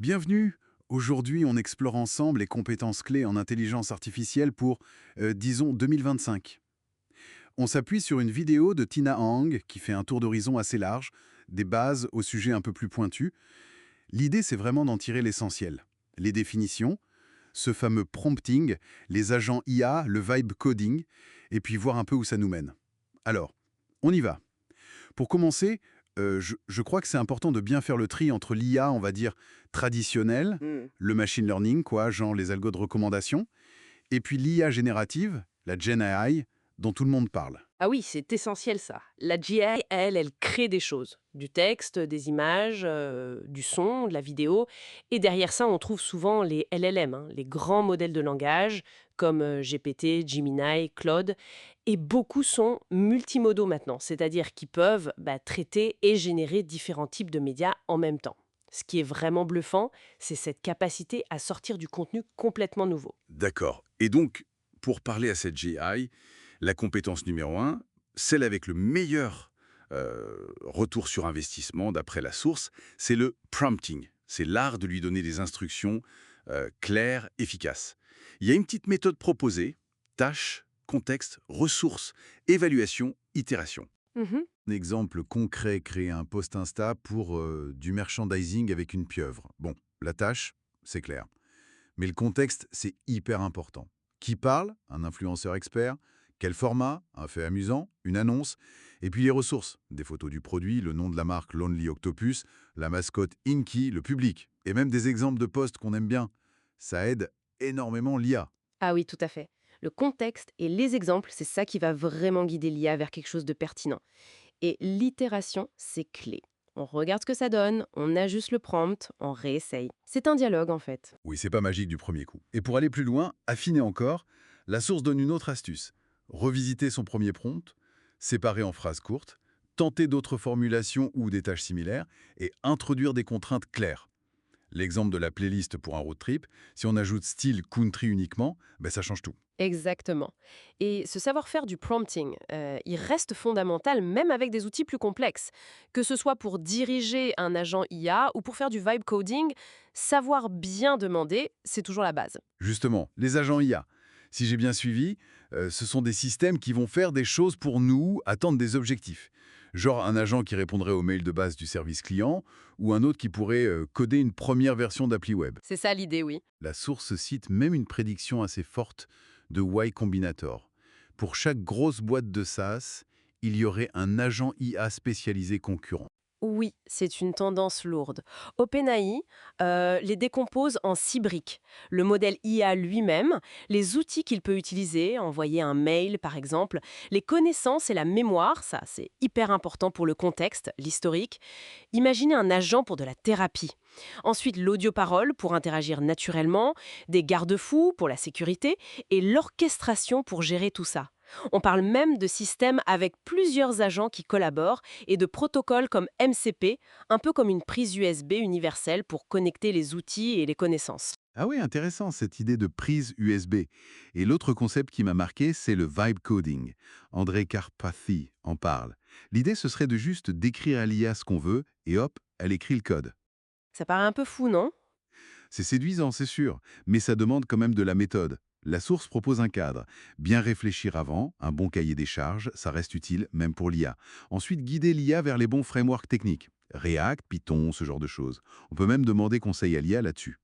Bienvenue. Aujourd'hui, on explore ensemble les compétences clés en intelligence artificielle pour, disons, 2025. On s'appuie sur une vidéo de Tina Hang qui fait un tour d'horizon assez large, des bases au sujet un peu plus pointu. L'idée, c'est vraiment d'en tirer l'essentiel. Les définitions, ce fameux prompting, les agents IA, le vibe coding, et puis voir un peu où ça nous mène. Alors, on y va. Pour commencer, je crois que c'est important de bien faire le tri entre l'IA, on va dire, traditionnelle, Mmh. le machine learning, quoi, genre les algos de recommandation, et puis l'IA générative, la Gen AI, dont tout le monde parle. Ah oui, c'est essentiel ça. La GI, elle crée des choses. Du texte, des images, du son, de la vidéo. Et derrière ça, on trouve souvent les LLM, hein, les grands modèles de langage, comme GPT, Gemini, Claude. Et beaucoup sont multimodaux maintenant, c'est-à-dire qu'ils peuvent traiter et générer différents types de médias en même temps. Ce qui est vraiment bluffant, c'est cette capacité à sortir du contenu complètement nouveau. D'accord. Et donc, pour parler à cette GI, la compétence numéro un, celle avec le meilleur retour sur investissement d'après la source, c'est le prompting. C'est l'art de lui donner des instructions claires, efficaces. Il y a une petite méthode proposée, tâche, contexte, ressources, évaluation, itération. Mhm. Un exemple concret, créer un post Insta pour du merchandising avec une pieuvre. Bon, la tâche, c'est clair. Mais le contexte, c'est hyper important. Qui parle? Un influenceur expert. Quel format? Un fait amusant? Une annonce? Et puis les ressources. Des photos du produit, le nom de la marque Lonely Octopus, la mascotte Inky, le public. Et même des exemples de posts qu'on aime bien. Ça aide énormément l'IA. Ah oui, tout à fait. Le contexte et les exemples, c'est ça qui va vraiment guider l'IA vers quelque chose de pertinent. Et l'itération, c'est clé. On regarde ce que ça donne, on ajuste le prompt, on réessaye. C'est un dialogue en fait. Oui, c'est pas magique du premier coup. Et pour aller plus loin, affiner encore, la source donne une autre astuce. Revisiter son premier prompt, séparer en phrases courtes, tenter d'autres formulations ou des tâches similaires, et introduire des contraintes claires. L'exemple de la playlist pour un road trip, si on ajoute style country uniquement, ben ça change tout. Exactement. Et ce savoir-faire du prompting, il reste fondamental même avec des outils plus complexes. Que ce soit pour diriger un agent IA ou pour faire du vibe coding, savoir bien demander, c'est toujours la base. Justement, les agents IA. Si j'ai bien suivi, ce sont des systèmes qui vont faire des choses pour nous, atteindre des objectifs. Genre un agent qui répondrait aux mails de base du service client ou un autre qui pourrait coder une première version d'appli web. C'est ça l'idée, oui. La source cite même une prédiction assez forte de Y Combinator. Pour chaque grosse boîte de SaaS, il y aurait un agent IA spécialisé concurrent. Oui, c'est une tendance lourde. OpenAI les décompose en 6 briques. Le modèle IA lui-même, les outils qu'il peut utiliser, envoyer un mail par exemple, les connaissances et la mémoire, ça c'est hyper important pour le contexte, l'historique. Imaginez un agent pour de la thérapie. Ensuite, l'audio-parole pour interagir naturellement, des garde-fous pour la sécurité et l'orchestration pour gérer tout ça. On parle même de systèmes avec plusieurs agents qui collaborent et de protocoles comme MCP, un peu comme une prise USB universelle pour connecter les outils et les connaissances. Ah oui, intéressant cette idée de prise USB. Et l'autre concept qui m'a marqué, c'est le vibe coding. André Karpathy en parle. L'idée, ce serait de juste décrire à l'IA ce qu'on veut, et hop, elle écrit le code. Ça paraît un peu fou, non? C'est séduisant, c'est sûr, mais ça demande quand même de la méthode. La source propose un cadre. Bien réfléchir avant, un bon cahier des charges, ça reste utile, même pour l'IA. Ensuite, guider l'IA vers les bons frameworks techniques. React, Python, ce genre de choses. On peut même demander conseil à l'IA là-dessus.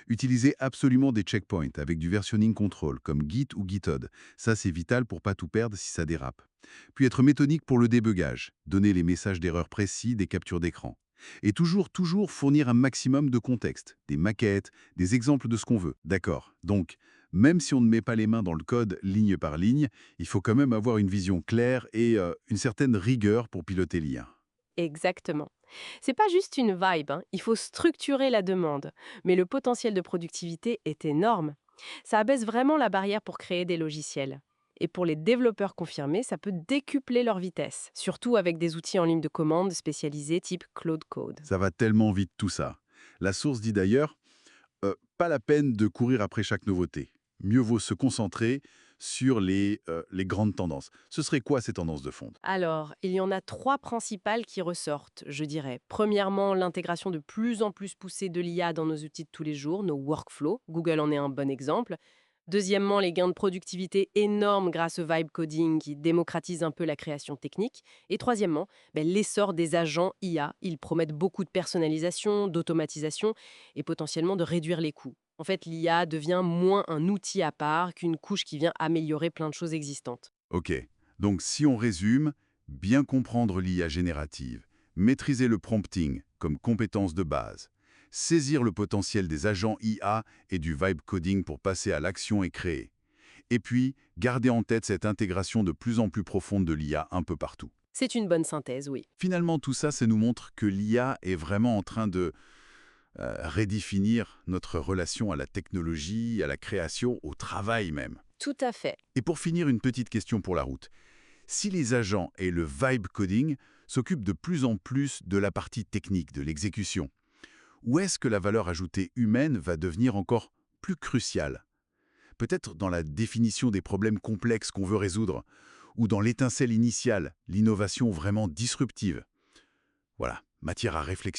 Utilisez absolument des checkpoints avec du versionning control, comme Git ou Github. Ça, c'est vital pour pas tout perdre si ça dérape. Puis être méthodique pour le débugage. Donner les messages d'erreur précis, des captures d'écran. Et toujours fournir un maximum de contexte, des maquettes, des exemples de ce qu'on veut. D'accord. Donc, même si on ne met pas les mains dans le code ligne par ligne, il faut quand même avoir une vision claire et une certaine rigueur pour piloter l'IA. Exactement. C'est pas juste une vibe, hein, il faut structurer la demande. Mais le potentiel de productivité est énorme. Ça abaisse vraiment la barrière pour créer des logiciels. Et pour les développeurs confirmés, ça peut décupler leur vitesse, surtout avec des outils en ligne de commande spécialisés type Cloud Code. Ça va tellement vite tout ça. La source dit d'ailleurs, pas la peine de courir après chaque nouveauté. Mieux vaut se concentrer sur les grandes tendances. Ce serait quoi ces tendances de fond? Alors, il y en a trois principales qui ressortent, je dirais. Premièrement, l'intégration de plus en plus poussée de l'IA dans nos outils de tous les jours, nos workflows. Google en est un bon exemple. Deuxièmement, les gains de productivité énormes grâce au vibe coding qui démocratise un peu la création technique. Et troisièmement, l'essor des agents IA. Ils promettent beaucoup de personnalisation, d'automatisation et potentiellement de réduire les coûts. En fait, l'IA devient moins un outil à part qu'une couche qui vient améliorer plein de choses existantes. Ok, donc si on résume, bien comprendre l'IA générative, maîtriser le prompting comme compétence de base, saisir le potentiel des agents IA et du vibe coding pour passer à l'action et créer. Et puis, garder en tête cette intégration de plus en plus profonde de l'IA un peu partout. C'est une bonne synthèse, oui. Finalement, tout ça, ça nous montre que l'IA est vraiment en train de redéfinir notre relation à la technologie, à la création, au travail même. Tout à fait. Et pour finir, une petite question pour la route. Si les agents et le vibe coding s'occupent de plus en plus de la partie technique, de l'exécution, où est-ce que la valeur ajoutée humaine va devenir encore plus cruciale? Peut-être dans la définition des problèmes complexes qu'on veut résoudre, ou dans l'étincelle initiale, l'innovation vraiment disruptive. Voilà, matière à réflexion.